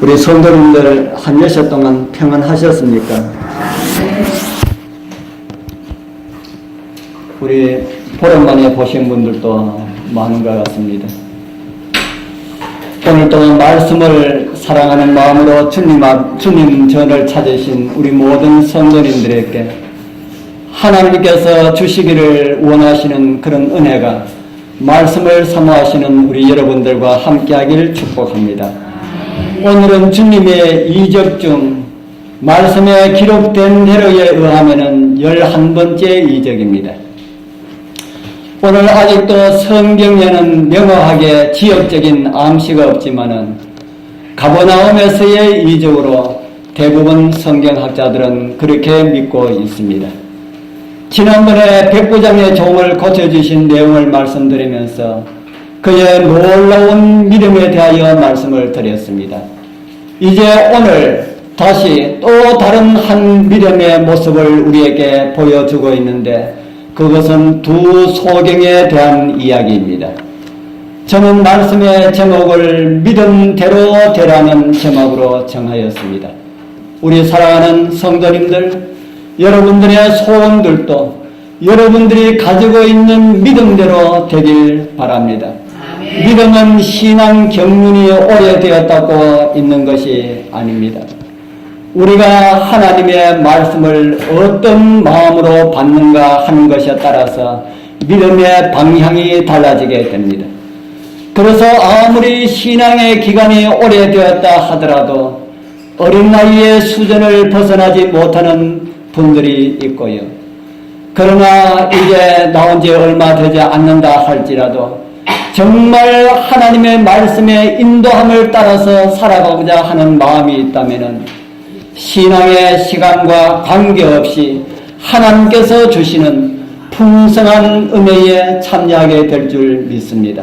우리 성도님들 한 여섯 동안 평안하셨습니까? 우리 오랜만에 보신 분들도 많은 것 같습니다. 오늘도 말씀을 사랑하는 마음으로 주님 전을 찾으신 우리 모든 성도님들에게 하나님께서 주시기를 원하시는 그런 은혜가 말씀을 사모하시는 우리 여러분들과 함께하기를 축복합니다. 오늘은 주님의 이적 중 말씀에 기록된 대로에 의하면 11번째 이적입니다. 오늘 아직도 성경에는 명확하게 지역적인 암시가 없지만은 가버나움에서의 이적으로 대부분 성경학자들은 그렇게 믿고 있습니다. 지난번에 백부장의 종을 고쳐주신 내용을 말씀드리면서 그의 놀라운 믿음에 대하여 말씀을 드렸습니다. 이제 오늘 다시 또 다른 한 믿음의 모습을 우리에게 보여주고 있는데 그것은 두 소경에 대한 이야기입니다. 저는 말씀의 제목을 믿음대로 되라는 제목으로 정하였습니다. 우리 사랑하는 성도님들, 여러분들의 소원들도 여러분들이 가지고 있는 믿음대로 되길 바랍니다. 믿음은 신앙 경륜이 오래되었다고 있는 것이 아닙니다. 우리가 하나님의 말씀을 어떤 마음으로 받는가 하는 것에 따라서 믿음의 방향이 달라지게 됩니다. 그래서 아무리 신앙의 기간이 오래되었다 하더라도 어린 나이의 수준을 벗어나지 못하는 분들이 있고요. 그러나 이제 나온 지 얼마 되지 않는다 할지라도 정말 하나님의 말씀의 인도함을 따라서 살아가고자 하는 마음이 있다면 신앙의 시간과 관계없이 하나님께서 주시는 풍성한 은혜에 참여하게 될 줄 믿습니다.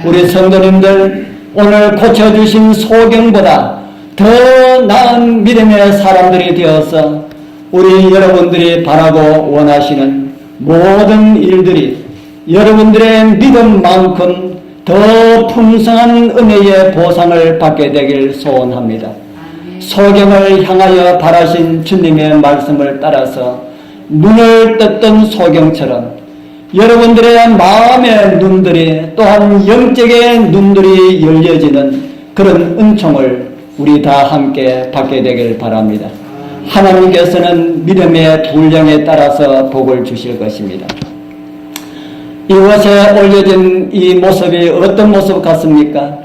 우리 성도님들, 오늘 고쳐주신 소경보다 더 나은 믿음의 사람들이 되어서 우리 여러분들이 바라고 원하시는 모든 일들이 여러분들의 믿음만큼 더 풍성한 은혜의 보상을 받게 되길 소원합니다. 소경을 향하여 바라신 주님의 말씀을 따라서 눈을 떴던 소경처럼 여러분들의 마음의 눈들이 또한 영적의 눈들이 열려지는 그런 은총을 우리 다 함께 받게 되길 바랍니다. 하나님께서는 믿음의 분량에 따라서 복을 주실 것입니다. 이곳에 올려진 이 모습이 어떤 모습 같습니까?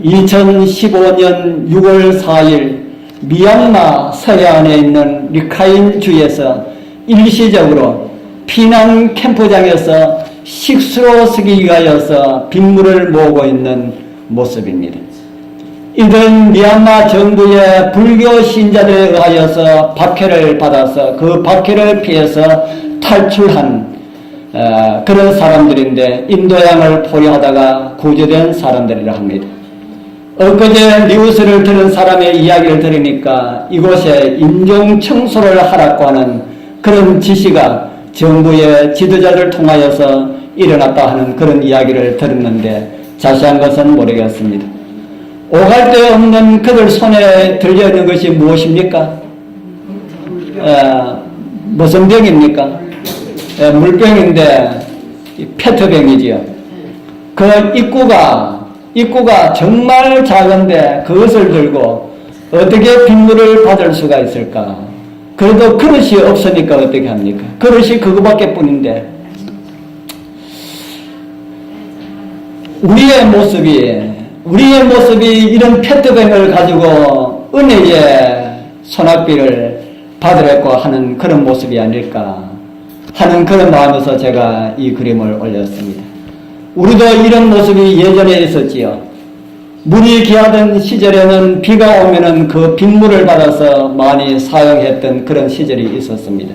2015년 6월 4일 미얀마 서해안에 있는 리카인 주에서 일시적으로 피난 캠프장에서 식수로 쓰기 위하여서 빗물을 모으고 있는 모습입니다. 이들은 미얀마 정부의 불교 신자들에 의하여서 박해를 받아서 그 박해를 피해서 탈출한 그런 사람들인데 인도양을 포위하다가 구조된 사람들이라 합니다. 엊그제 뉴스를 들은 사람의 이야기를 들으니까 이곳에 인종 청소를 하라고 하는 그런 지시가 정부의 지도자를 통하여서 일어났다 하는 그런 이야기를 들었는데 자세한 것은 모르겠습니다. 오갈 데 없는 그들 손에 들려있는 것이 무엇입니까? 무슨 병입니까? 물병인데 페트병이지요. 그 입구가 정말 작은데 그것을 들고 어떻게 빗물을 받을 수가 있을까? 그래도 그릇이 없으니까 어떻게 합니까? 그릇이 그거밖에 뿐인데 우리의 모습이 이런 페트병을 가지고 은혜의 소낙비를 받으려고 하는 그런 모습이 아닐까 하는 그런 마음에서 제가 이 그림을 올렸습니다. 우리도 이런 모습이 예전에 있었지요. 물이 귀하던 시절에는 비가 오면은 그 빗물을 받아서 많이 사용했던 그런 시절이 있었습니다.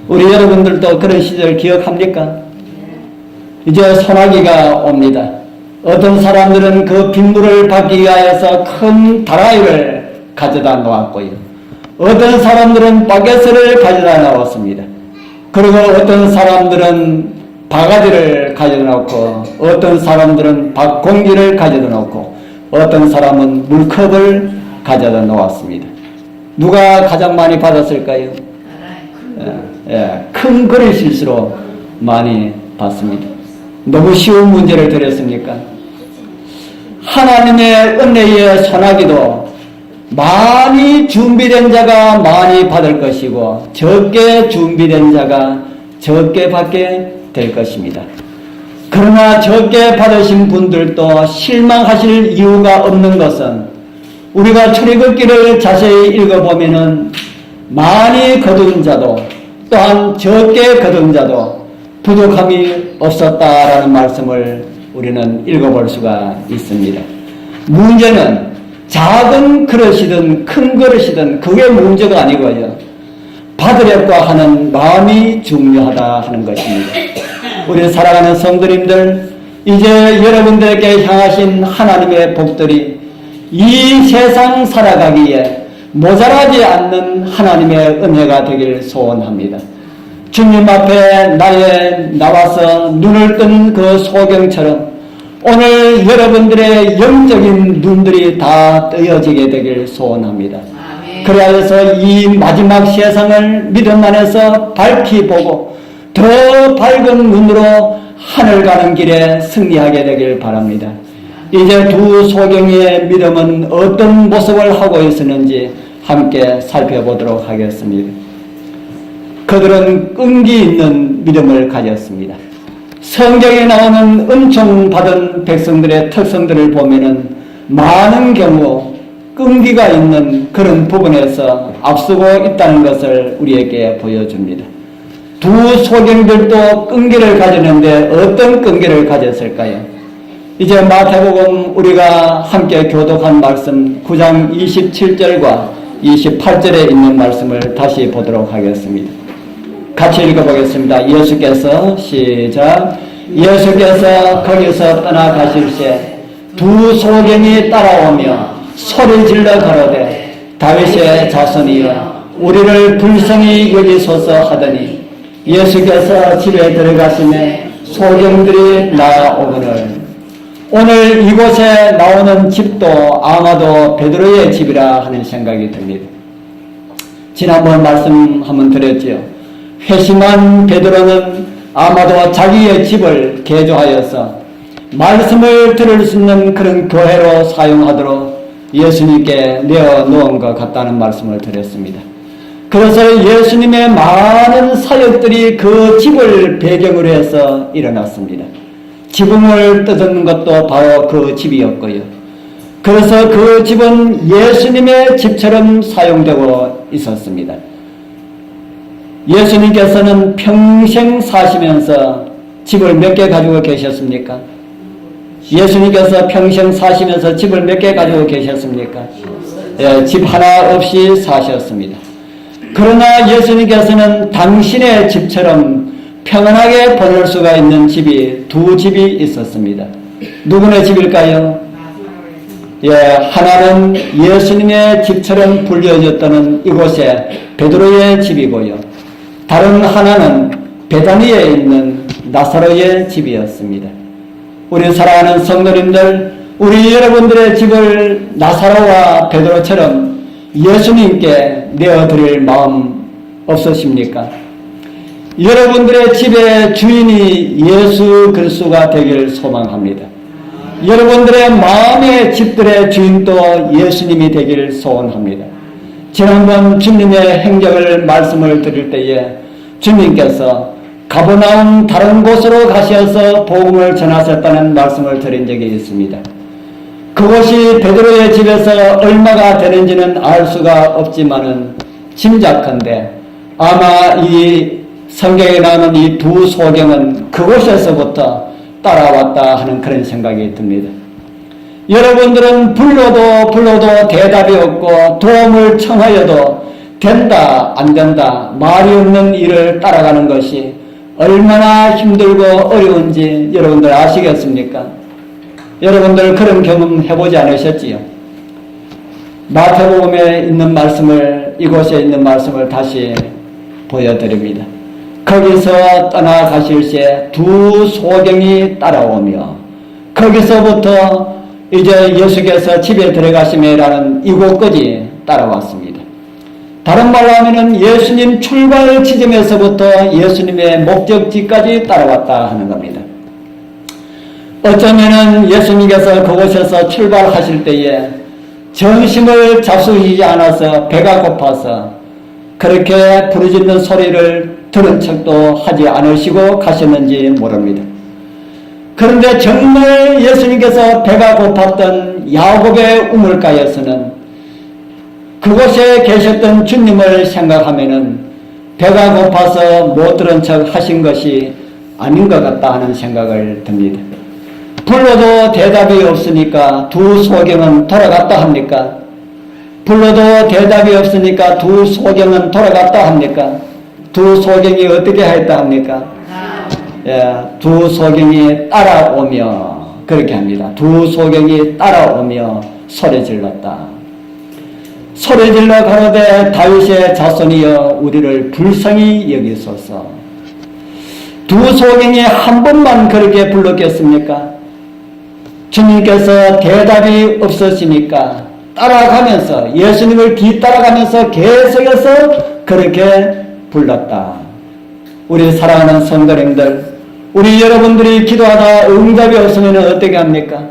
우리 여러분들도 그런 시절 기억합니까? 이제 소나기가 옵니다. 어떤 사람들은 그 빗물을 받기 위하여서 큰 다라이를 가져다 놓았고요. 어떤 사람들은 바게트를 가져다 놓았습니다. 그리고 어떤 사람들은 바가지를 가져다 놓고 어떤 사람들은 밥공기를 가져다 놓고 어떤 사람은 물컵을 가져다 놓았습니다. 누가 가장 많이 받았을까요? 큰 그릇일수록 많이 받습니다. 너무 쉬운 문제를 드렸습니까? 하나님의 은혜의 소나기도 많이 준비된 자가 많이 받을 것이고 적게 준비된 자가 적게 받게 될 것입니다. 그러나 적게 받으신 분들도 실망하실 이유가 없는 것은 우리가 출애굽기를 자세히 읽어보면은 많이 거둔 자도 또한 적게 거둔 자도 부족함이 없었다라는 말씀을 우리는 읽어볼 수가 있습니다. 문제는 작은 그릇이든 큰 그릇이든 그게 문제가 아니고요. 받으려고 하는 마음이 중요하다 하는 것입니다. 우리 사랑하는 성도님들, 이제 여러분들에게 향하신 하나님의 복들이 이 세상 살아가기에 모자라지 않는 하나님의 은혜가 되길 소원합니다. 주님 앞에 나와서 눈을 뜬 그 소경처럼 오늘 여러분들의 영적인 눈들이 다 뜨여지게 되길 소원합니다. 그래서 이 마지막 세상을 믿음 안에서 밝히 보고 더 밝은 눈으로 하늘 가는 길에 승리하게 되길 바랍니다. 이제 두 소경의 믿음은 어떤 모습을 하고 있었는지 함께 살펴보도록 하겠습니다. 그들은 끈기 있는 믿음을 가졌습니다. 성경에 나오는 은총 받은 백성들의 특성들을 보면은 많은 경우 끈기가 있는 그런 부분에서 앞서고 있다는 것을 우리에게 보여줍니다. 두 소경들도 끈기를 가졌는데 어떤 끈기를 가졌을까요? 이제 마태복음 우리가 함께 교독한 말씀 9장 27절과 28절에 있는 말씀을 다시 보도록 하겠습니다. 같이 읽어보겠습니다. 예수께서 시작. 예수께서 거기서 떠나가실새 두 소경이 따라오며 소리질러 가로되 다윗의 자손이여 우리를 불쌍히 여기소서 하더니 예수께서 집에 들어가시매 소경들이 나오거늘. 오늘 이곳에 나오는 집도 아마도 베드로의 집이라 하는 생각이 듭니다. 지난번 말씀 한번 드렸지요. 회심한 베드로는 아마도 자기의 집을 개조하여서 말씀을 들을 수 있는 그런 교회로 사용하도록 예수님께 내어놓은 것 같다는 말씀을 드렸습니다. 그래서 예수님의 많은 사역들이 그 집을 배경으로 해서 일어났습니다. 지붕을 뜯은 것도 바로 그 집이었고요. 그래서 그 집은 예수님의 집처럼 사용되고 있었습니다. 예수님께서는 평생 사시면서 집을 몇 개 가지고 계셨습니까? 예수님께서 평생 사시면서 집을 몇 개 가지고 계셨습니까? 예, 집 하나 없이 사셨습니다. 그러나 예수님께서는 당신의 집처럼 평안하게 보낼 수가 있는 집이 두 집이 있었습니다. 누구의 집일까요? 예, 하나는 예수님의 집처럼 불려졌다는 이곳에 베드로의 집이고요. 다른 하나는 베다니에 있는 나사로의 집이었습니다. 우리 사랑하는 성도님들, 우리 여러분들의 집을 나사로와 베드로처럼 예수님께 내어드릴 마음 없으십니까? 여러분들의 집의 주인이 예수 그리스도가 되기를 소망합니다. 여러분들의 마음의 집들의 주인도 예수님이 되기를 소원합니다. 지난번 주님의 행적을 말씀을 드릴 때에 주님께서 가버나움 다른 곳으로 가셔서 복음을 전하셨다는 말씀을 드린 적이 있습니다. 그곳이 베드로의 집에서 얼마가 되는지는 알 수가 없지만은 짐작컨대 아마 이 성경에 나오는 이 두 소경은 그곳에서부터 따라왔다 하는 그런 생각이 듭니다. 여러분들은 불러도 대답이 없고 도움을 청하여도 된다 안 된다 말이 없는 일을 따라가는 것이 얼마나 힘들고 어려운지 여러분들 아시겠습니까? 여러분들 그런 경험 해보지 않으셨지요? 마태복음에 있는 말씀을, 이곳에 있는 말씀을 다시 보여드립니다. 거기서 떠나가실새 두 소경이 따라오며 거기서부터 이제 예수께서 집에 들어가시며라는 이곳까지 따라왔습니다. 다른 말로 하면은 예수님 출발 지점에서부터 예수님의 목적지까지 따라왔다 하는 겁니다. 어쩌면은 예수님께서 그곳에서 출발하실 때에 정신을 잡수시지 않아서 배가 고파서 그렇게 부르짖는 소리를 들은 척도 하지 않으시고 가셨는지 모릅니다. 그런데 정말 예수님께서 배가 고팠던 야곱의 우물가에서는 그곳에 계셨던 주님을 생각하면은 배가 고파서 못 들은 척 하신 것이 아닌 것 같다 하는 생각을 듭니다. 불러도 대답이 없으니까 두 소경은 돌아갔다 합니까? 불러도 대답이 없으니까 두 소경은 돌아갔다 합니까? 두 소경이 어떻게 했다 합니까? 예, 두 소경이 따라오며 그렇게 합니다. 두 소경이 따라오며 소리 질렀다. 소리 질러 가로되 다윗의 자손이여 우리를 불쌍히 여기소서. 두 소경이 한 번만 그렇게 불렀겠습니까? 주님께서 대답이 없으시니까 따라가면서 예수님을 뒤따라가면서 계속해서 그렇게 불렀다. 우리 사랑하는 성도님들, 우리 여러분들이 기도하다 응답이 없으면 어떻게 합니까?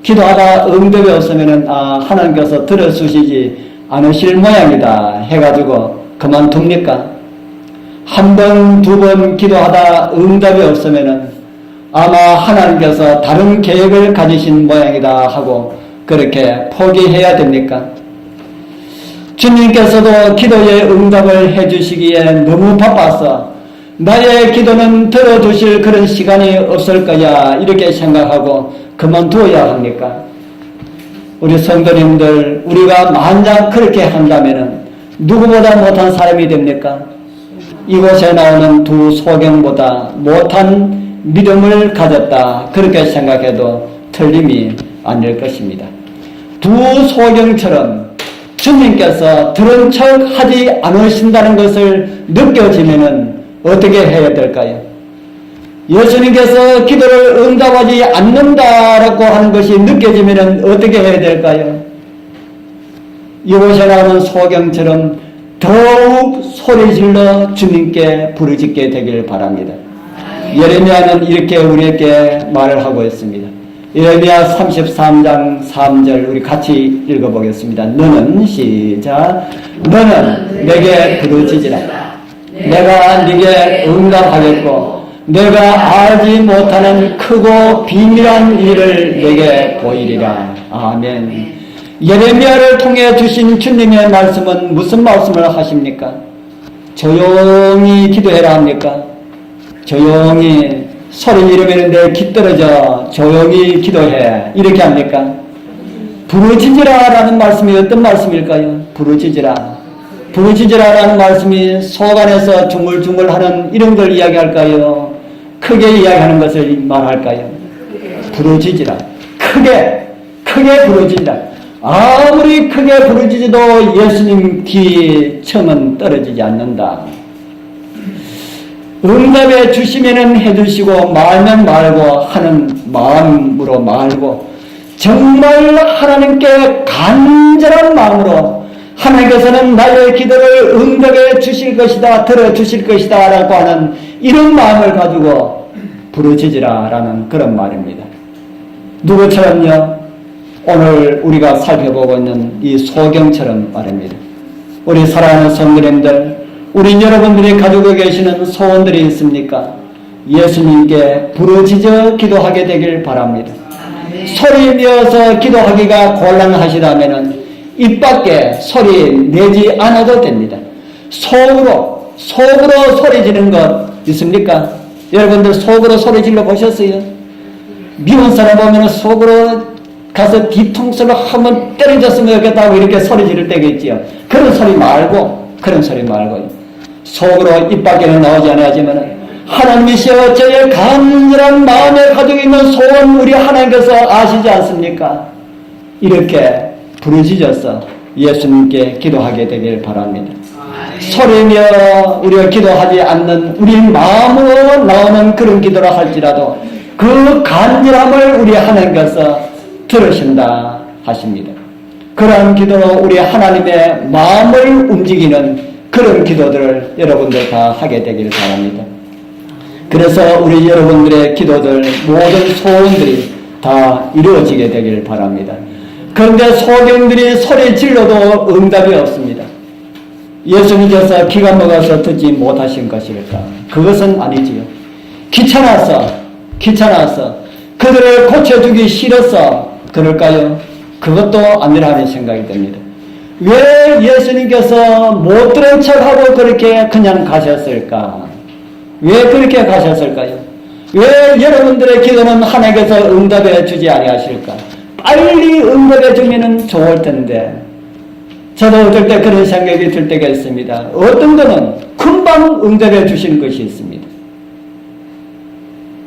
기도하다 응답이 없으면 하나님께서 들어주시지 않으실 모양이다 해가지고 그만둡니까? 한 번, 두 번 기도하다 응답이 없으면 아마 하나님께서 다른 계획을 가지신 모양이다 하고 그렇게 포기해야 됩니까? 주님께서도 기도의 응답을 해주시기에 너무 바빠서 나의 기도는 들어두실 그런 시간이 없을 거야 이렇게 생각하고 그만두어야 합니까? 우리 성도님들, 우리가 만약 그렇게 한다면 누구보다 못한 사람이 됩니까? 이곳에 나오는 두 소경보다 못한 믿음을 가졌다 그렇게 생각해도 틀림이 아닐 것입니다. 두 소경처럼 주님께서 들은 척 하지 않으신다는 것을 느껴지면 어떻게 해야 될까요? 예수님께서 기도를 응답하지 않는다라고 하는 것이 느껴지면 어떻게 해야 될까요? 이곳에 나오는 소경처럼 더욱 소리질러 주님께 부르짖게 되길 바랍니다. 예레미야는 이렇게 우리에게 말을 하고 있습니다. 예레미야 33장 3절 우리 같이 읽어보겠습니다. 너는 시작. 너는 내게 부르짖으라. 내가 네게 응답하겠고 내가 알지 못하는 크고 비밀한 일을 내게 보이리라. 아멘. 예레미야를 통해 주신 주님의 말씀은 무슨 말씀을 하십니까? 조용히 기도해라 합니까? 조용히 소리 지르면 내 기 떨어져 조용히 기도해 이렇게 합니까? 부르짖으라 라는 말씀이 어떤 말씀일까요? 부르짖으라. 부르짖으라 라는 말씀이 속 안에서 중물중물하는 이런 걸 이야기할까요? 크게 이야기하는 것을 말할까요? 부르짖으라. 크게 부르짖으라. 아무리 크게 부르짖어도 예수님 귀 청은 떨어지지 않는다. 응답해 주시면은 해주시고 말면 말고 하는 마음으로 말고 정말 하나님께 간절한 마음으로 하나님께서는 나의 기도를 응답해 주실 것이다, 들어주실 것이다 라고 하는 이런 마음을 가지고 부르짖으라 라는 그런 말입니다. 누구처럼요? 오늘 우리가 살펴보고 있는 이 소경처럼 말입니다. 우리 사랑하는 성도님들, 우리 여러분들이 가지고 계시는 소원들이 있습니까? 예수님께 부르짖어 기도하게 되길 바랍니다. 소리 내어서 기도하기가 곤란하시다면 입 밖에 소리 내지 않아도 됩니다. 속으로 소리 지르는 것 있습니까? 여러분들 속으로 소리 질러 보셨어요? 미운 사람 보면 속으로 가서 뒤통수로 한번 때려줬으면 좋겠다고 이렇게 소리 지를 때가 있지요. 그런 소리 말고 속으로 입 밖에는 나오지 않아야지만 하나님이시여 저의 간절한 마음에 가지고 있는 소원 우리 하나님께서 아시지 않습니까? 이렇게 부르짖어서 예수님께 기도하게 되길 바랍니다. 소리며 우리가 기도하지 않는 우리 마음으로 나오는 그런 기도라 할지라도 그 간절함을 우리 하나님께서 들으신다 하십니다. 그러한 기도로 우리 하나님의 마음을 움직이는 그런 기도들을 여러분들 다 하게 되길 바랍니다. 그래서 우리 여러분들의 기도들, 모든 소원들이 다 이루어지게 되길 바랍니다. 그런데 소경들이 소리 질러도 응답이 없습니다. 예수님께서 기가 먹어서 듣지 못하신 것일까? 그것은 아니지요. 귀찮아서 그들을 고쳐주기 싫어서 그럴까요? 그것도 아니라는 생각이 듭니다. 왜 예수님께서 못 들은 척하고 그렇게 그냥 가셨을까? 왜 그렇게 가셨을까요? 왜 여러분들의 기도는 하나님께서 응답해 주지 아니하실까? 빨리 응답해 주면 좋을 텐데. 저도 어떨 때 그런 생각이 들 때가 있습니다. 어떤 거는 금방 응답해 주시는 것이 있습니다.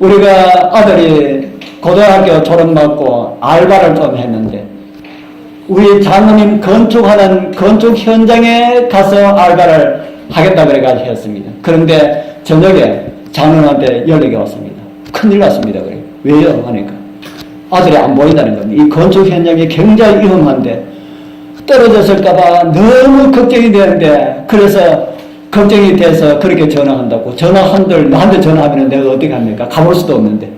우리가 아들이 고등학교 졸업받고 알바를 좀 했는데 우리 장모님 건축하는 건축 현장에 가서 알바를 하겠다고 그래가지고 했습니다. 그런데 저녁에 장모님한테 연락이 왔습니다. 큰일 났습니다. 그래. 왜요? 하니까 아들이 안 보인다는 겁니다. 이 건축 현장이 굉장히 위험한데 떨어졌을까봐 너무 걱정이 되는데 그래서 걱정이 돼서 그렇게 전화한다고. 전화한들 나한테 전화하면 내가 어떻게 합니까? 가볼 수도 없는데.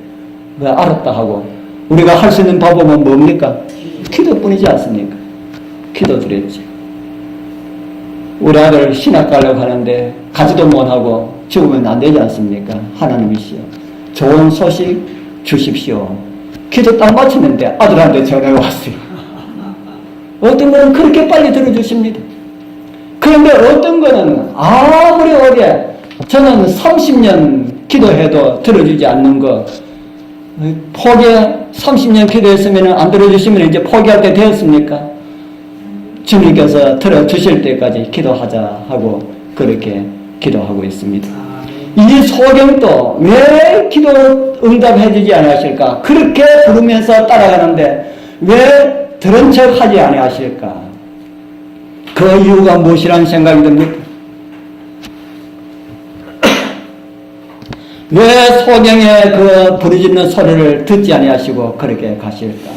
왜 알았다 하고 우리가 할 수 있는 방법은 뭡니까? 기도뿐이지 않습니까? 기도 드렸지. 우리 아들 신학 가려고 하는데 가지도 못하고 죽으면 안 되지 않습니까? 하나님이시여 좋은 소식 주십시오. 기도 딱 마치는데 아들한테 전화가 왔어요. 어떤 거는 그렇게 빨리 들어주십니다. 그런데 어떤 거는 아무리 오래 저는 30년 기도해도 들어주지 않는 거 포기해 30년 기도했으면 안 들어주시면 이제 포기할 때 되었습니까? 주님께서 들어주실 때까지 기도하자 하고 그렇게 기도하고 있습니다. 이 소경도 왜 기도 응답해 주지 아니하실까? 그렇게 부르면서 따라가는데 왜 들은 척 하지 아니하실까? 그 이유가 무엇이라는 생각이 듭니까? 왜 소경의 그 부르짖는 소리를 듣지 아니하시고 그렇게 가실까?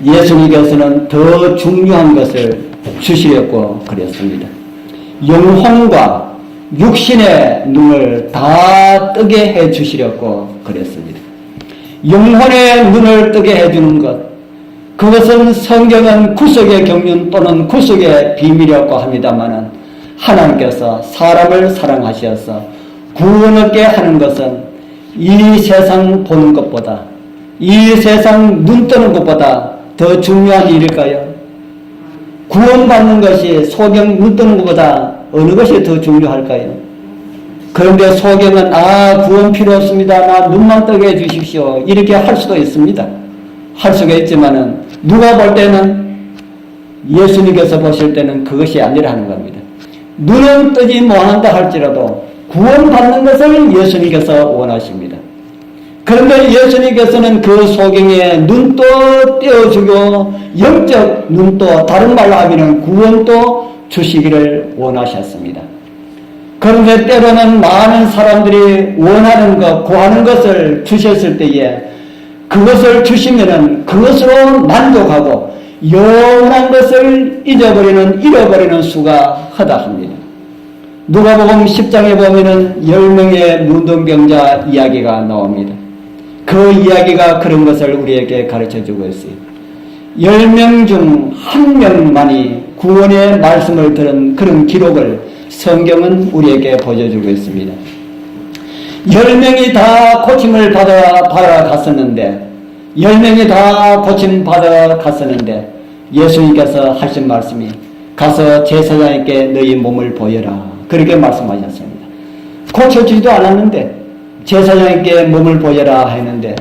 예수님께서는 더 중요한 것을 주시려고 그랬습니다. 영혼과 육신의 눈을 다 뜨게 해 주시려고 그랬습니다. 영혼의 눈을 뜨게 해주는 것, 그것은 성경은 구속의 경륜 또는 구속의 비밀이라고 합니다마는 하나님께서 사람을 사랑하셔서 구원 얻게 하는 것은 이 세상 보는 것보다, 이 세상 눈 뜨는 것보다 더 중요한 일일까요? 구원받는 것이 소경 눈 뜨는 것보다 어느 것이 더 중요할까요? 그런데 소경은 구원 필요 없습니다. 나 눈만 뜨게 해주십시오. 이렇게 할 수도 있습니다. 할 수가 있지만은 누가 볼 때는 예수님께서 보실 때는 그것이 아니라는 겁니다. 눈은 뜨지 못한다 할지라도 구원받는 것을 예수님께서 원하십니다. 그런데 예수님께서는 그 소경의 눈도 떼어주고 영적 눈도 다른 말로 하면 구원도 주시기를 원하셨습니다. 그런데 때로는 많은 사람들이 원하는 것, 구하는 것을 주셨을 때에 그것을 주시면은 그것으로 만족하고 영원한 것을 잃어버리는 수가 허다합니다. 누가복음 10장에 보면은 10명의 문둥병자 이야기가 나옵니다. 그 이야기가 그런 것을 우리에게 가르쳐주고 있어요. 10명 중 1명만이 구원의 말씀을 들은 그런 기록을 성경은 우리에게 보여주고 있습니다. 10명이 다 고침을 받아 갔었는데 10명이 다 고침 받아 갔었는데 예수님께서 하신 말씀이 가서 제사장에게 너희 몸을 보여라 그렇게 말씀하셨습니다. 고쳐지지도 않았는데 제사장에게 몸을 보여라 했는데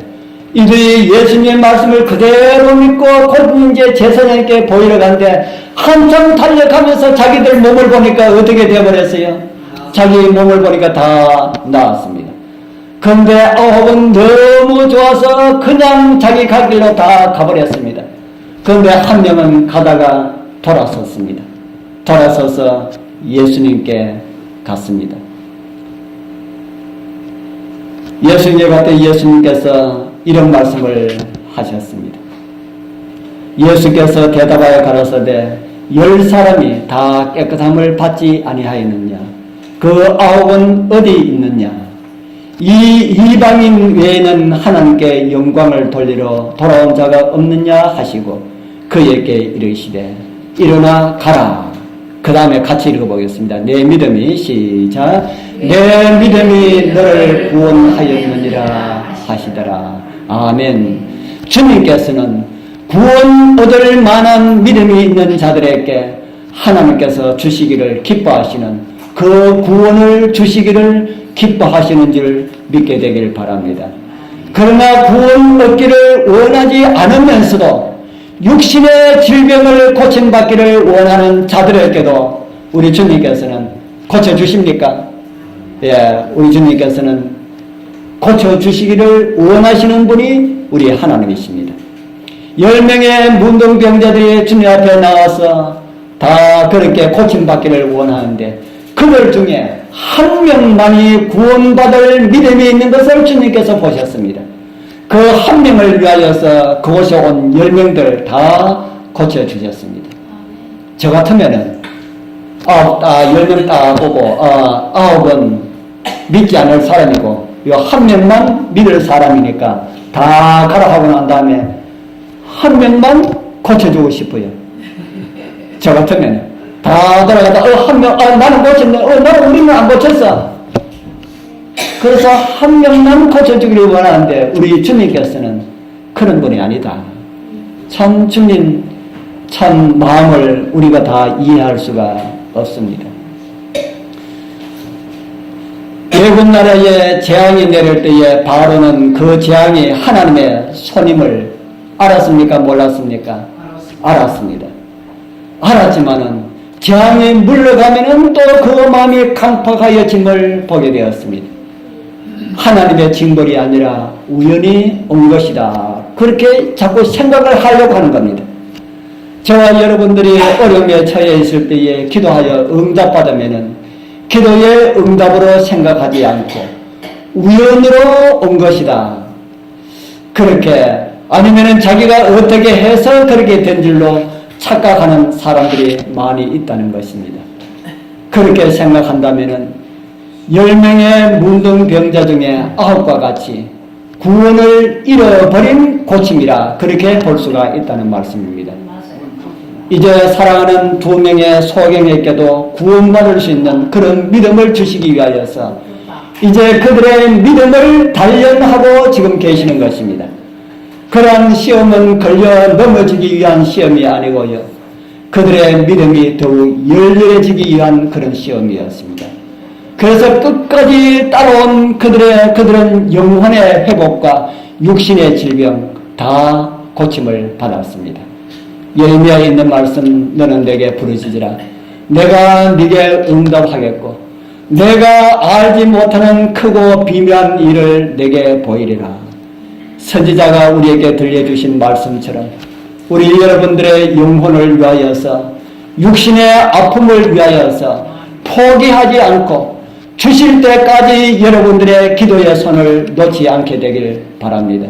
이들이 예수님의 말씀을 그대로 믿고 곧 이제 제사장에게 보이러 가는데 한참 달려가면서 자기들 몸을 보니까 어떻게 되어버렸어요? 자기 몸을 보니까 다 나았습니다. 그런데 아홉은 너무 좋아서 그냥 자기 갈 길로 다 가버렸습니다. 그런데 한 명은 가다가 돌아섰습니다. 돌아서서 예수님께 갔습니다. 예수님께 갔더니 예수님께서 이런 말씀을 하셨습니다. 예수께서 대답하여 가라사대 10사람이 다 깨끗함을 받지 아니하였느냐? 그 9은 어디 있느냐? 이 이방인 외에는 하나님께 영광을 돌리러 돌아온 자가 없느냐 하시고 그에게 이르시되 일어나 가라. 그 다음에 같이 읽어보겠습니다. 내 믿음이 시작. 내 믿음이 너를 구원하였느니라 하시더라. 아멘. 주님께서는 구원 얻을 만한 믿음이 있는 자들에게 하나님께서 주시기를 기뻐하시는 그 구원을 주시기를 기뻐하시는 줄 믿게 되길 바랍니다. 그러나 구원 얻기를 원하지 않으면서도 육신의 질병을 고침받기를 원하는 자들에게도 우리 주님께서는 고쳐주십니까? 예, 우리 주님께서는 고쳐주시기를 원하시는 분이 우리 하나님이십니다. 10명의 문둥병자들이 주님 앞에 나와서 다 그렇게 고침받기를 원하는데 그들 중에 한 명만이 구원받을 믿음이 있는 것을 주님께서 보셨습니다. 그 한 명을 위하여서 그곳에 온 10명들 다 고쳐주셨습니다. 저 같으면은 10명 딱 보고 9은 믿지 않을 사람이고 이 한 명만 믿을 사람이니까 다 가라 하고 난 다음에 한 명만 고쳐주고 싶어요. 저 같으면 다 들어가다 한 명 나는 고쳤네 나는 우리는 안 고쳤어. 그래서 한 명만 고쳐주기를 원하는데 우리 주님께서는 그런 분이 아니다. 참 주님 참 마음을 우리가 다 이해할 수가 없습니다. 외국 나라에 재앙이 내릴 때에 바로는 그 재앙이 하나님의 손임을 알았습니까? 몰랐습니까? 알았습니다. 알았지만은 재앙이 물러가면은 또 그 마음이 강팍하여짐을 보게 되었습니다. 하나님의 징벌이 아니라 우연히 온 것이다. 그렇게 자꾸 생각을 하려고 하는 겁니다. 저와 여러분들이 어려움에 처해 있을 때에 기도하여 응답받으면은 기도의 응답으로 생각하지 않고 우연으로 온 것이다. 그렇게 아니면은 자기가 어떻게 해서 그렇게 된 줄로 착각하는 사람들이 많이 있다는 것입니다. 그렇게 생각한다면은 10명의 문둥병자 중에 9과 같이 구원을 잃어버린 고침이라 그렇게 볼 수가 있다는 말씀입니다. 이제 사랑하는 2명의 소경에게도 구원받을 수 있는 그런 믿음을 주시기 위하여서 이제 그들의 믿음을 단련하고 지금 계시는 것입니다. 그러한 시험은 걸려 넘어지기 위한 시험이 아니고요. 그들의 믿음이 더욱 열렬해지기 위한 그런 시험이었습니다. 그래서 끝까지 따라온 그들은 영혼의 회복과 육신의 질병 다 고침을 받았습니다. 예레미야에 있는 말씀 너는 내게 부르짖으라. 내가 네게 응답하겠고 내가 알지 못하는 크고 비밀한 일을 내게 보이리라. 선지자가 우리에게 들려주신 말씀처럼 우리 여러분들의 영혼을 위하여서 육신의 아픔을 위하여서 포기하지 않고 주실 때까지 여러분들의 기도의 손을 놓지 않게 되길 바랍니다.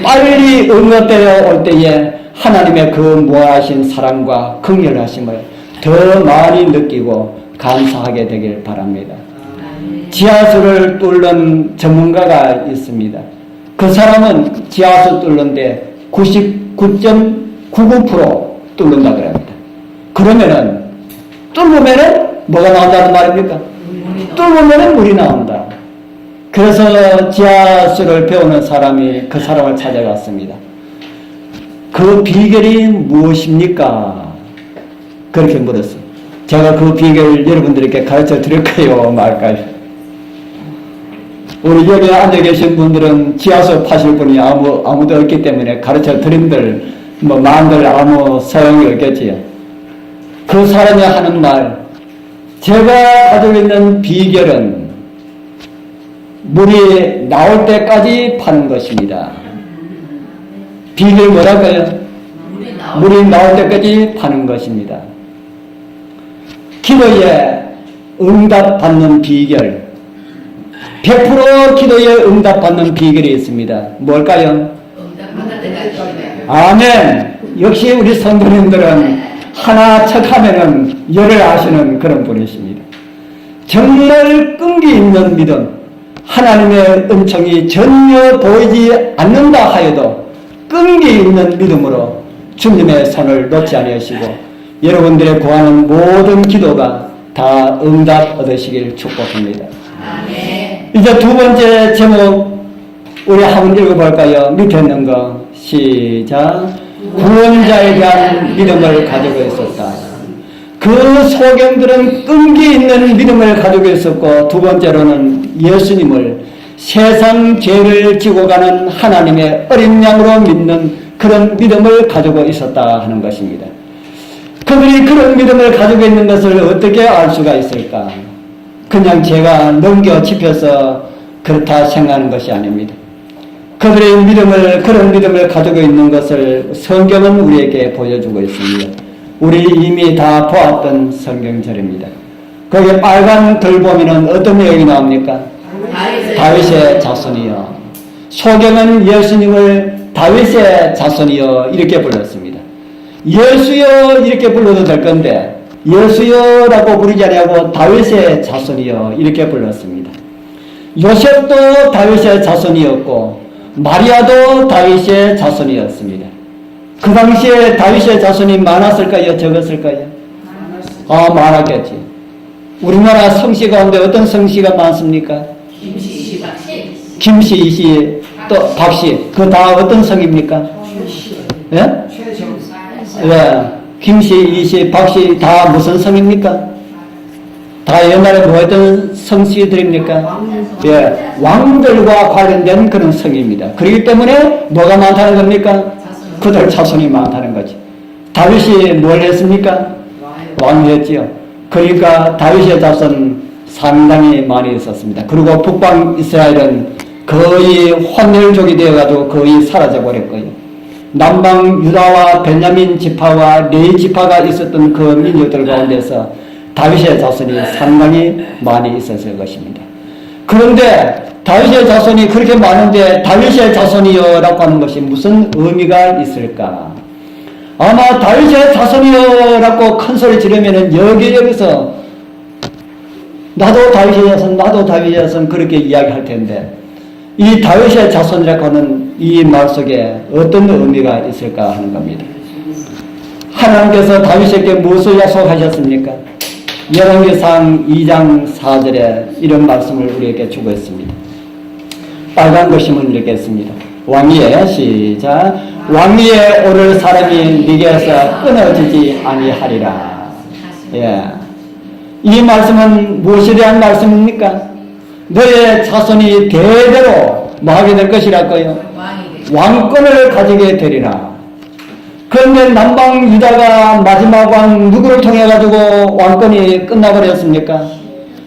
빨리 응답되어 올 때에 하나님의 그 무한하신 사랑과 긍휼하심을 더 많이 느끼고 감사하게 되길 바랍니다. 지하수를 뚫는 전문가가 있습니다. 그 사람은 지하수 뚫는데 99.99% 뚫는다고 합니다. 그러면은 뚫으면은 뭐가 나온다는 말입니까? 뚫으면은 물이 나온다. 그래서 지하수를 배우는 사람이 그 사람을 찾아갔습니다. 그 비결이 무엇입니까? 그렇게 물었어요. 제가 그 비결을 여러분들에게 가르쳐 드릴까요? 말까요? 우리 여기 앉아 계신 분들은 지하수 파실 분이 아무도 없기 때문에 가르쳐 드린들 마음들 아무 소용이 없겠지요. 그 사람이 하는 말, 제가 가지고 있는 비결은 물이 나올 때까지 파는 것입니다. 비결 뭐랄까요? 물이 나올 때까지 파는 것입니다. 기도에 응답받는 비결, 100% 기도에 응답받는 비결이 있습니다. 뭘까요? 아멘. 역시 우리 성도님들은 하나 척하면은 열을 아시는 그런 분이십니다. 정말 끈기 있는 믿음, 하나님의 은총이 전혀 보이지 않는다 하여도 끈기 있는 믿음으로 주님의 손을 놓지 아니하시고 여러분들의 구하는 모든 기도가 다 응답 얻으시길 축복합니다. 아멘. 이제 두 번째 제목 우리 한번 읽어볼까요? 밑에 있는 거 시작. 구원자에 대한 믿음을 가지고 있었다. 그 소경들은 끈기 있는 믿음을 가지고 있었고, 두 번째로는 예수님을 세상 죄를 지고 가는 하나님의 어린 양으로 믿는 그런 믿음을 가지고 있었다 하는 것입니다. 그들이 그런 믿음을 가지고 있는 것을 어떻게 알 수가 있을까? 그냥 제가 넘겨짚혀서 그렇다 생각하는 것이 아닙니다. 그들의 그런 믿음을 가지고 있는 것을 성경은 우리에게 보여주고 있습니다. 우리 이미 다 보았던 성경절입니다. 거기에 빨간 글 보면은 어떤 내용이 나옵니까? 다윗의 자손이여. 소경은 예수님을 다윗의 자손이여 이렇게 불렀습니다. 예수여 이렇게 불러도 될 건데 예수여라고 부르지 아니하고 다윗의 자손이여 이렇게 불렀습니다. 요셉도 다윗의 자손이었고 마리아도 다윗의 자손이었습니다. 그 당시에 다윗의 자손이 많았을까요? 적었을까요? 많았겠지. 우리나라 성씨 가운데 어떤 성씨가 많습니까? 김씨, 박씨. 김씨, 이씨, 또 박씨. 그 다 어떤 성입니까? 예? 네. 김씨, 이씨, 박씨 다 무슨 성입니까? 다 옛날에 뭐 했던 성씨들입니까? 예, 왕들과 관련된 그런 성입니다. 그렇기 때문에 뭐가 많다는 겁니까? 그들 자손이 많다는 거지. 다윗이 뭘 했습니까? 왕을 했지요. 그러니까 다윗의 자손 상당히 많이 있었습니다. 그리고 북방 이스라엘은 거의 혼혈족이 되어가지고 거의 사라져버렸고요. 남방 유다와 베냐민 지파와 레위 지파가 있었던 그 민족들 가운데서 다윗의 자손이 상당히 많이 있었을 것입니다. 그런데 다윗의 자손이 그렇게 많은데 다윗의 자손이여라고 하는 것이 무슨 의미가 있을까? 아마 다윗의 자손이여라고 큰 소리 지르면은 여기저기서 나도 다윗의 자손, 나도 다윗의 자손 그렇게 이야기할 텐데 이 다윗의 자손이라고 하는 이 말 속에 어떤 의미가 있을까 하는 겁니다. 하나님께서 다윗에게 무엇을 약속하셨습니까? 열왕기상 2장 4절에 이런 말씀을 우리에게 주고 있습니다. 빨간 글씨문 읽겠습니다. 왕위에 시작. 왕위에 오를 사람이 네게서 끊어지지 아니하리라. 예. 이 말씀은 무엇에 대한 말씀입니까? 너의 자손이 대대로 뭐 하게 될 것이라고요? 왕권을 가지게 되리라. 그런데 남방 유다가 마지막 왕 누구를 통해 가지고 왕권이 끝나버렸습니까?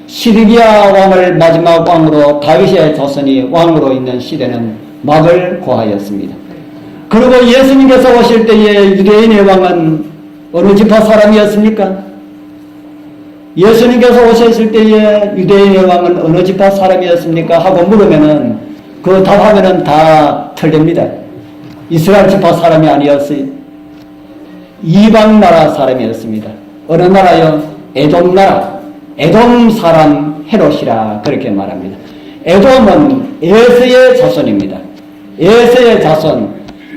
시드기야 왕을 마지막 왕으로 다윗의 자손이 왕으로 있는 시대는 막을 고하였습니다. 그리고 예수님께서 오실 때에 유대인의 왕은 어느 지파 사람이었습니까? 예수님께서 오셨을 때에 유대인의 왕은 어느 지파 사람이었습니까? 하고 물으면은 그 답하면은 다 틀립니다. 이스라엘 지파 사람이 아니었어요. 이방 나라 사람이었습니다. 어느 나라요? 에돔 나라. 에돔 사람 헤롯이라 그렇게 말합니다. 에돔은 에서의 자손입니다. 에서의 자손.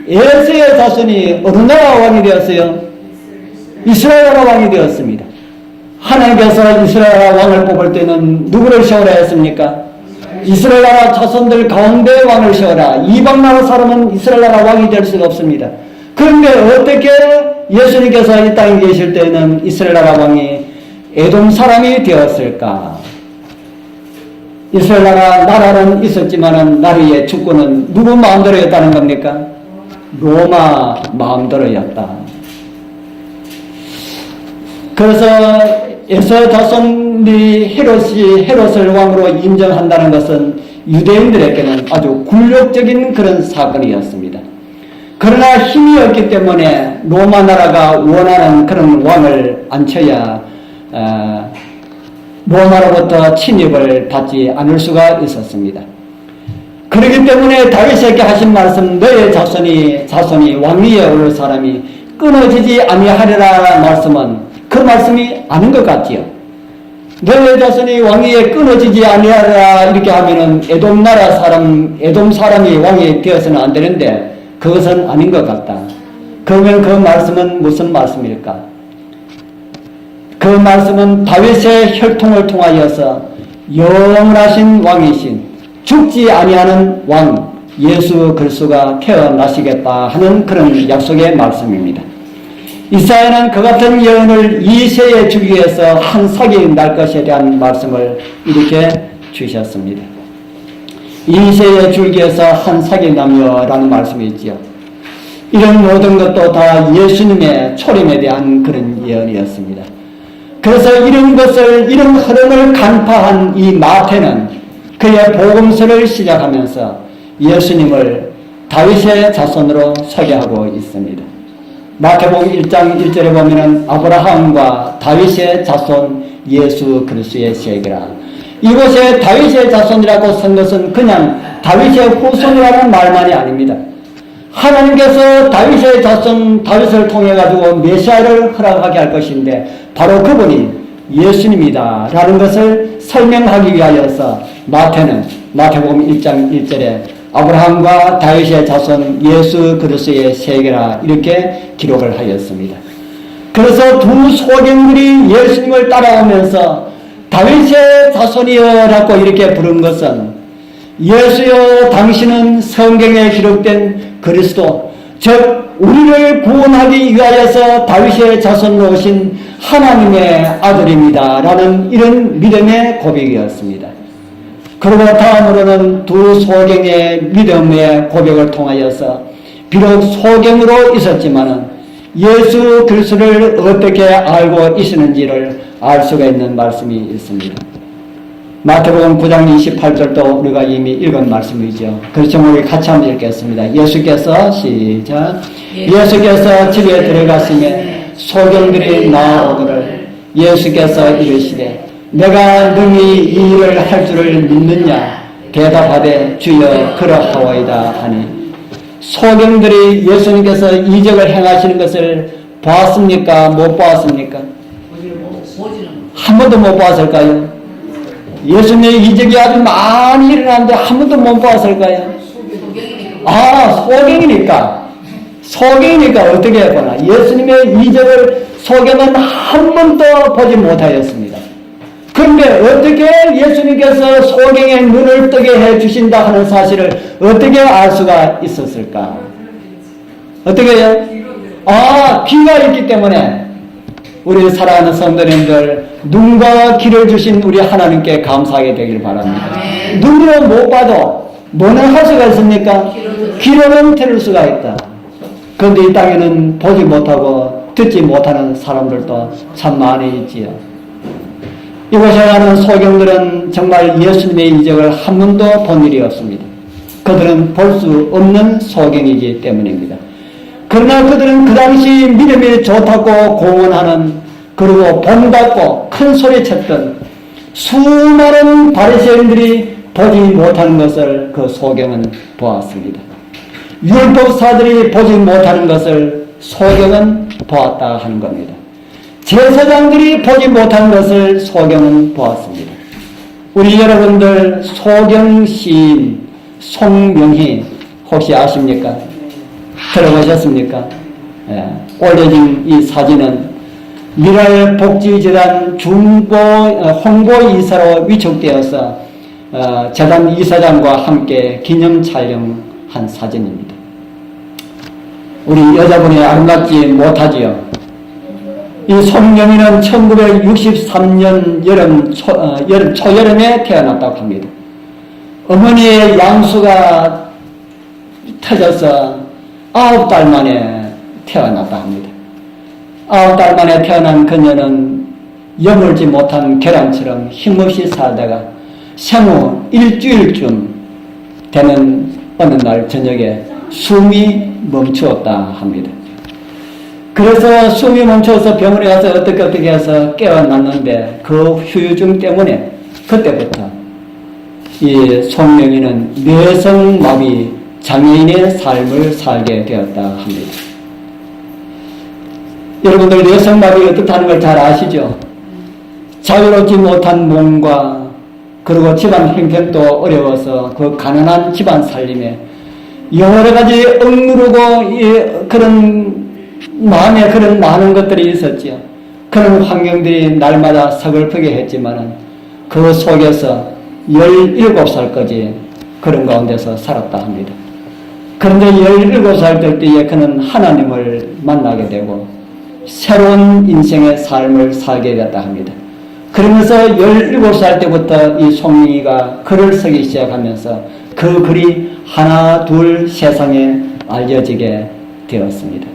에서의 자손이 어느 나라 왕이 되었어요? 이스라엘 나라 왕이 되었습니다. 하나님께서 이스라엘 나라 왕을 뽑을 때는 누구를 세우라 했습니까? 이스라엘 나라 자손들 가운데 왕을 세워라. 이방 나라 사람은 이스라엘 나라 왕이 될 수가 없습니다. 그런데 어떻게 예수님께서 이 땅에 계실 때는 이스라엘 나라 왕이 에돔 사람이 되었을까? 이스라엘 나라는 있었지만은 나라의 주권은 누구 마음대로였다는 겁니까? 로마 마음대로였다. 그래서 에서 자손이 헤롯을 왕으로 인정한다는 것은 유대인들에게는 아주 굴욕적인 그런 사건이었습니다. 그러나 힘이 없기 때문에 로마 나라가 원하는 그런 왕을 앉혀야 로마로부터 침입을 받지 않을 수가 있었습니다. 그렇기 때문에 다윗에게 하신 말씀, 너의 자손이 왕위에 오를 사람이 끊어지지 아니하리라 말씀은 그 말씀이 아닌 것 같지요. 너의 자손이 왕위에 끊어지지 아니하리라 이렇게 하면은 에돔 사람이 왕이 되어서는 안 되는데 그것은 아닌 것 같다. 그러면 그 말씀은 무슨 말씀일까? 그 말씀은 다윗의 혈통을 통하여서 영원하신 왕이신 죽지 아니하는 왕 예수 그리스도가 태어나시겠다 하는 그런 약속의 말씀입니다. 이사야는 그 같은 예언을 이새에 주기 위해서 한 삭이 날 것에 대한 말씀을 이렇게 주셨습니다. 이새에 주기 위해서 한 삭이 나며라는 말씀이 있지요. 이런 모든 것도 다 예수님의 초림에 대한 그런 예언이었습니다. 그래서 이런 흐름을 간파한 이 마태는 그의 복음서를 시작하면서 예수님을 다윗의 자손으로 소개하고 있습니다. 마태복음 1장 1절에 보면은 아브라함과 다윗의 자손 예수 그리스도의 세계라. 이곳에 다윗의 자손이라고 쓴 것은 그냥 다윗의 후손이라는 말만이 아닙니다. 하나님께서 다윗의 자손 다윗을 통해 가지고 메시아를 허락하게 할 것인데 바로 그분이 예수님이다 라는 것을 설명하기 위하여서 마태는 마태복음 1장 1절에 아브라함과 다윗의 자손 예수 그리스도의 세계라 이렇게 기록을 하였습니다. 그래서 두 소경들이 예수님을 따라오면서 다윗의 자손이여라고 이렇게 부른 것은 예수여 당신은 성경에 기록된 그리스도 즉 우리를 구원하기 위하여서 다윗의 자손으로 오신 하나님의 아들입니다 라는 이런 믿음의 고백이었습니다. 그리고 다음으로는 두 소경의 믿음의 고백을 통하여서 비록 소경으로 있었지만은 예수 그리스도를 어떻게 알고 있었는지를 알 수가 있는 말씀이 있습니다. 마태복음 9장 28절도 우리가 이미 읽은 말씀이죠. 그렇죠. 우리 같이 한번 읽겠습니다. 예수께서 시작. 예수께서 집에 들어가시면 소경들이 나오거늘 예수께서 이르시되 내가 능히 이 일을 할 줄을 믿느냐 대답하되 주여 그러하오이다 하니 소경들이 예수님께서 이적을 행하시는 것을 보았습니까? 못 보았습니까? 한 번도 못 보았을까요? 예수님의 이적이 아주 많이 일어났는데 한 번도 못 보았을까요? 소경이니까 어떻게 보나 예수님의 이적을 소경은 한 번도 보지 못하였습니다. 그런데 어떻게 예수님께서 소경의 눈을 뜨게 해주신다 하는 사실을 어떻게 알 수가 있었을까? 어떻게 해요? 귀가 있기 때문에 우리 사랑하는 성도님들 눈과 귀를 주신 우리 하나님께 감사하게 되길 바랍니다. 눈으로 못 봐도 뭐는 할 수가 있습니까? 귀로는 들을 수가 있다. 그런데 이 땅에는 보지 못하고 듣지 못하는 사람들도 참 많이 있지요. 이곳에 가는 소경들은 정말 예수님의 이적을 한 번도 본 일이 없습니다. 그들은 볼 수 없는 소경이기 때문입니다. 그러나 그들은 그 당시 믿음이 좋다고 공언하는 그리고 본받고 큰 소리쳤던 수많은 바리새인들이 보지 못하는 것을 그 소경은 보았습니다. 율법사들이 보지 못하는 것을 소경은 보았다 하는 겁니다. 제사장들이 보지 못한 것을 소경은 보았습니다. 우리 여러분들 소경 시인 송명희 혹시 아십니까? 들어보셨습니까? 올려진 이 사진은 미랄복지재단 홍보이사로 위촉되어서 재단 이사장과 함께 기념 촬영한 사진입니다. 우리 여자분이 아름답지 못하지요. 이 송영희는 1963년 초여름에 태어났다고 합니다. 어머니의 양수가 터져서 9달 만에 태어났다 합니다. 9달 만에 태어난 그녀는 여물지 못한 계란처럼 힘없이 살다가 생후 일주일쯤 되는 어느 날 저녁에 숨이 멈추었다 합니다. 그래서 숨이 멈춰서 병원에 가서 어떻게 해서 깨어났는데 그 후유증 때문에 그때부터 이 송명희는 뇌성마비 장애인의 삶을 살게 되었다 합니다. 여러분들 뇌성마비 어떻다는 걸 잘 아시죠? 자유롭지 못한 몸과 그리고 집안 형편도 어려워서 그 가난한 집안 살림에 여러 가지 억누르고 그런 마음에 그런 많은 것들이 있었지요. 그런 환경들이 날마다 서글프게 했지만은 그 속에서 17살까지 그런 가운데서 살았다 합니다. 그런데 17살 될 때에 그는 하나님을 만나게 되고 새로운 인생의 삶을 살게 됐다 합니다. 그러면서 17살 때부터 이 송명희가 글을 쓰기 시작하면서 그 글이 하나 둘 세상에 알려지게 되었습니다.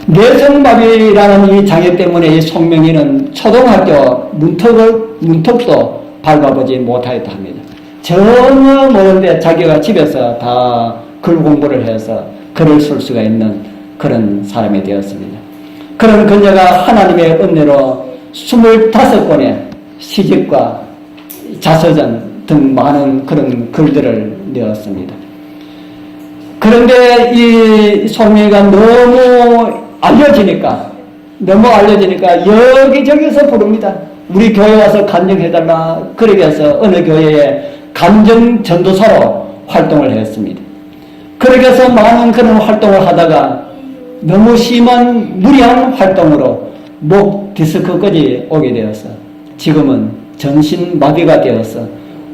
뇌성마비라는 이 장애 때문에 이 송명희는 초등학교 문턱도 밟아보지 못하였다 합니다. 전혀 모르는데 자기가 집에서 다 글 공부를 해서 글을 쓸 수가 있는 그런 사람이 되었습니다. 그런 그녀가 하나님의 은혜로 25권의 시집과 자서전 등 많은 그런 글들을 내었습니다. 그런데 이 송명희가 너무 알려지니까 여기저기서 부릅니다. 우리 교회 와서 간증해달라. 그러게 해서 어느 교회에 간증 전도사로 활동을 했습니다. 그렇게 해서 많은 그런 활동을 하다가 너무 심한 무리한 활동으로 목 디스크까지 오게 되어서 지금은 전신마비가 되어서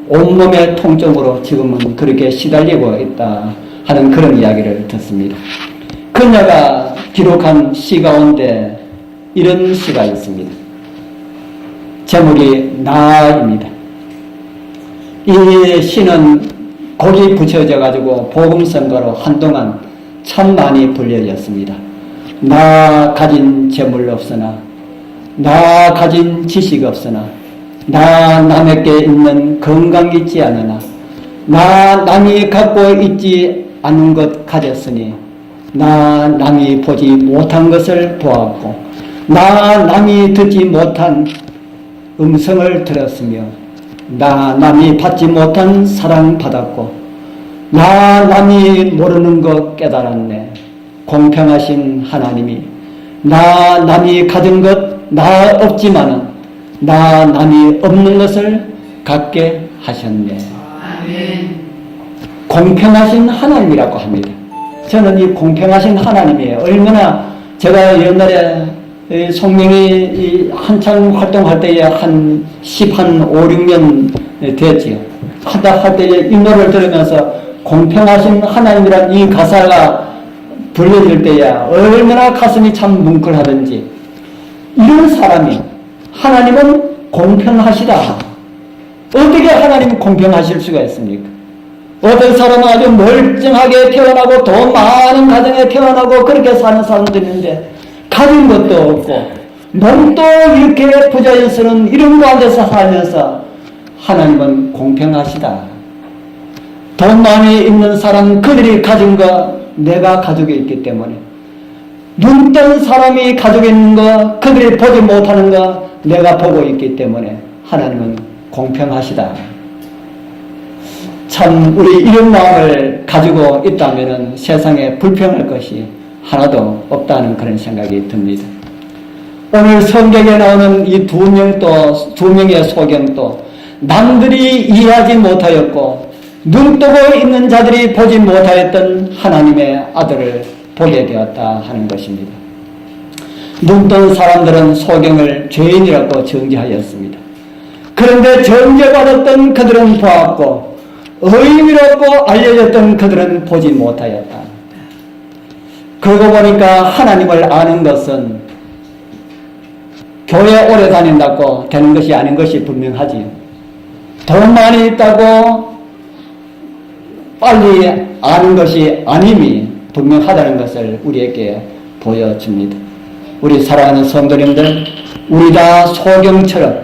온몸의 통증으로 지금은 그렇게 시달리고 있다 하는 그런 이야기를 듣습니다. 그녀가 기록한 시 가운데 이런 시가 있습니다. 제목이 나입니다. 이 시는 곡이 붙여져 가지고 복음성가로 한동안 참 많이 불려졌습니다. 나 가진 재물 없으나, 나 가진 지식 없으나, 나 남에게 있는 건강 있지 않으나, 나 남이 갖고 있지 않은 것 가졌으니, 나 남이 보지 못한 것을 보았고, 나 남이 듣지 못한 음성을 들었으며, 나 남이 받지 못한 사랑 받았고, 나 남이 모르는 것 깨달았네. 공평하신 하나님이 나 남이 가진 것 나 없지만은 나 남이 없는 것을 갖게 하셨네. 아멘. 공평하신 하나님이라고 합니다. 저는 이 공평하신 하나님이에요. 얼마나 제가 옛날에 송명희 한창 활동할 때에 한 5, 6년 됐지요. 할 때에 이 노래를 들으면서 공평하신 하나님이란 이 가사가 불려질 때야 얼마나 가슴이 참 뭉클하든지. 이런 사람이 하나님은 공평하시다. 어떻게 하나님은 공평하실 수가 있습니까? 어떤 사람은 아주 멀쩡하게 태어나고 돈 많은 가정에 태어나고 그렇게 사는 사람들이 있는데 가진 것도 없고 몸도 이렇게 부자연스러운 이런 가운데서 살면서 하나님은 공평하시다. 돈 많이 있는 사람 그들이 가진 거 내가 가지고 있기 때문에 눈 뜬 사람이 가지고 있는 거 그들이 보지 못하는 거 내가 보고 있기 때문에 하나님은 공평하시다. 참 우리 이런 마음을 가지고 있다면 세상에 불평할 것이 하나도 없다는 그런 생각이 듭니다. 오늘 성경에 나오는 이 두 명의 소경도 남들이 이해하지 못하였고 눈 뜨고 있는 자들이 보지 못하였던 하나님의 아들을 보게 되었다 하는 것입니다. 눈 뜬 사람들은 소경을 죄인이라고 정죄하였습니다. 그런데 정죄받았던 그들은 보았고 의인이라고 알려졌던 그들은 보지 못하였다. 그러고 보니까 하나님을 아는 것은 교회 오래 다닌다고 되는 것이 아닌 것이 분명하지요. 돈 많이 있다고 빨리 아는 것이 아님이 분명하다는 것을 우리에게 보여줍니다. 우리 사랑하는 성도님들, 우리 다 소경처럼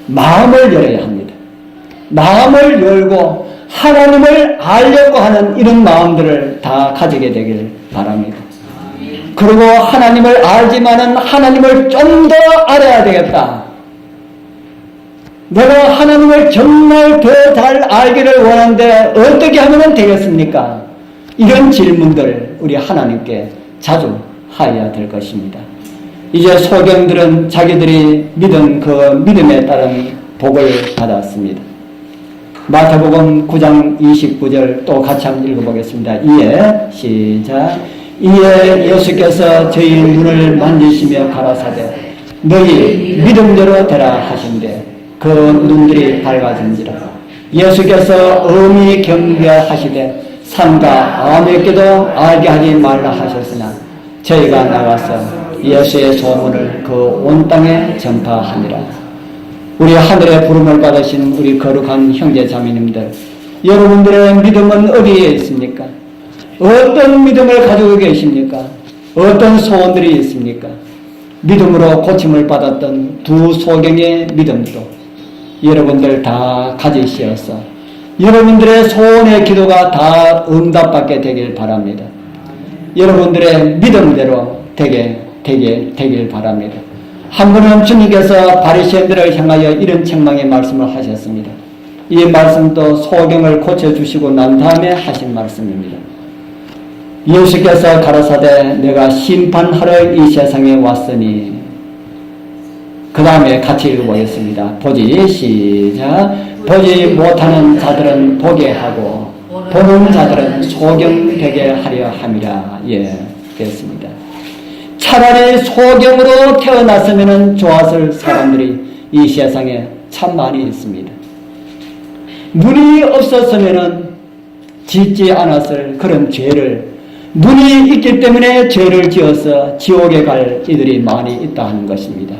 마음을 열어야 합니다. 마음을 열고 하나님을 알려고 하는 이런 마음들을 다 가지게 되길 바랍니다. 그리고 하나님을 알지만은 하나님을 좀 더 알아야 되겠다. 내가 하나님을 정말 더 잘 알기를 원하는데 어떻게 하면 되겠습니까? 이런 질문들 우리 하나님께 자주 하여야 될 것입니다. 이제 소경들은 자기들이 믿은 그 믿음에 따른 복을 받았습니다. 마태복음 9장 29절 또 같이 한번 읽어보겠습니다. 이에 시작. 이에 예수께서 저희 눈을 만지시며 가라사대 너희 믿음대로 되라 하신대 그 눈들이 밝아진지라. 예수께서 엄히 경계하시되 산과 아무에게도 알게 하지 말라 하셨으나 저희가 나가서 예수의 소문을 그 온 땅에 전파하니라. 우리 하늘의 부름을 받으신 우리 거룩한 형제 자매님들, 여러분들의 믿음은 어디에 있습니까? 어떤 믿음을 가지고 계십니까? 어떤 소원들이 있습니까? 믿음으로 고침을 받았던 두 소경의 믿음도 여러분들 다 가지시어서 여러분들의 소원의 기도가 다 응답받게 되길 바랍니다. 여러분들의 믿음대로 되길 바랍니다. 한 번은 주님께서 바리새인들을 향하여 이런 책망의 말씀을 하셨습니다. 이 말씀도 소경을 고쳐주시고 난 다음에 하신 말씀입니다. 예수께서 가라사대 내가 심판하러 이 세상에 왔으니 그 다음에 같이 읽어보겠습니다. 보지 시작. 보지 못하는 자들은 보게 하고 보는 자들은 소경되게 하려 함이라. 예, 됐습니다. 차라리 소경으로 태어났으면 좋았을 사람들이 이 세상에 참 많이 있습니다. 눈이 없었으면 짓지 않았을 그런 죄를 눈이 있기 때문에 죄를 지어서 지옥에 갈 이들이 많이 있다 하는 것입니다.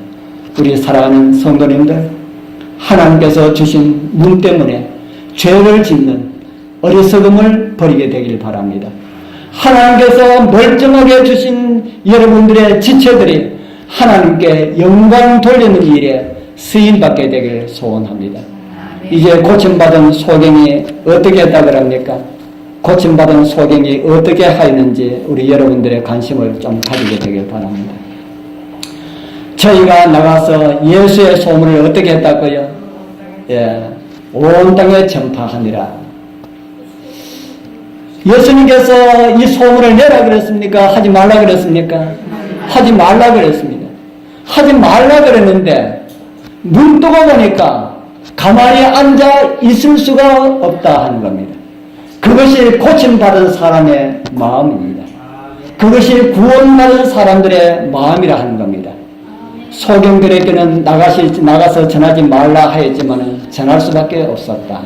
우리 사랑하는 성도님들, 하나님께서 주신 눈 때문에 죄를 짓는 어리석음을 버리게 되길 바랍니다. 하나님께서 멀쩡하게 주신 여러분들의 지체들이 하나님께 영광 돌리는 일에 쓰임받게 되길 소원합니다. 이제 고침받은 소경이 어떻게 했다고 합니까? 고침받은 소경이 어떻게 하였는지 우리 여러분들의 관심을 좀 가지게 되길 바랍니다. 저희가 나가서 예수의 소문을 어떻게 했다고요? 예, 온 땅에 전파하니라. 예수님께서 이 소문을 내라 그랬습니까? 하지 말라 그랬습니까? 하지 말라 그랬습니다. 하지 말라 그랬는데 눈 뜨고 보니까 가만히 앉아 있을 수가 없다 하는 겁니다. 그것이 고침받은 사람의 마음입니다. 그것이 구원받은 사람들의 마음이라 하는 겁니다. 소경들에게는 나가서 전하지 말라 하였지만 전할 수밖에 없었다.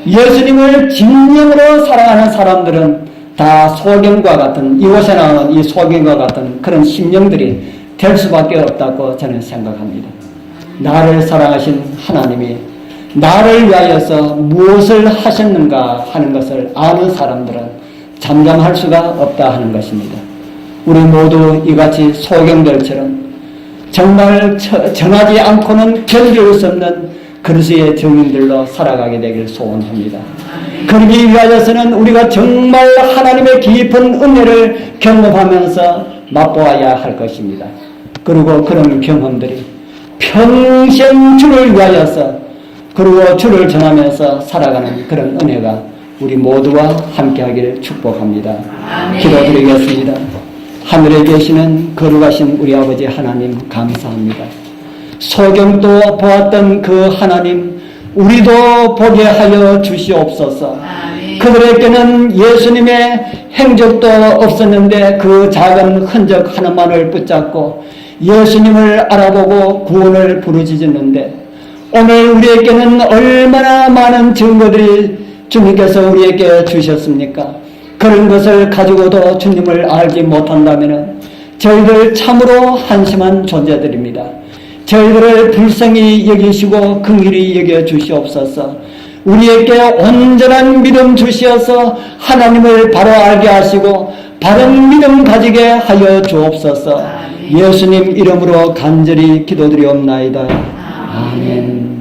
예수님을 진정으로 사랑하는 사람들은 다 소경과 같은, 이곳에 나오는 이 소경과 같은 그런 심령들이 될 수밖에 없다고 저는 생각합니다. 나를 사랑하신 하나님이 나를 위하여서 무엇을 하셨는가 하는 것을 아는 사람들은 잠잠할 수가 없다 하는 것입니다. 우리 모두 이같이 소경들처럼 정말 전하지 않고는 견딜 수 없는 그리스도의 증인들로 살아가게 되길 소원합니다. 그러기 위하여서는 우리가 정말 하나님의 깊은 은혜를 경험하면서 맛보아야 할 것입니다. 그리고 그런 경험들이 평생 주를 위하여서 그리고 주를 전하면서 살아가는 그런 은혜가 우리 모두와 함께하기를 축복합니다. 기도드리겠습니다. 하늘에 계시는 거룩하신 우리 아버지 하나님 감사합니다. 소경도 보았던 그 하나님 우리도 보게 하여 주시옵소서. 그들에게는 예수님의 행적도 없었는데 그 작은 흔적 하나만을 붙잡고 예수님을 알아보고 구원을 부르짖었는데 오늘 우리에게는 얼마나 많은 증거들이 주님께서 우리에게 주셨습니까? 그런 것을 가지고도 주님을 알지 못한다면 저희들 참으로 한심한 존재들입니다. 저희들을 불쌍히 여기시고 긍휼히 여겨 주시옵소서. 우리에게 온전한 믿음 주시어서 하나님을 바로 알게 하시고 바른 믿음 가지게 하여 주옵소서. 예수님 이름으로 간절히 기도드리옵나이다. 아멘.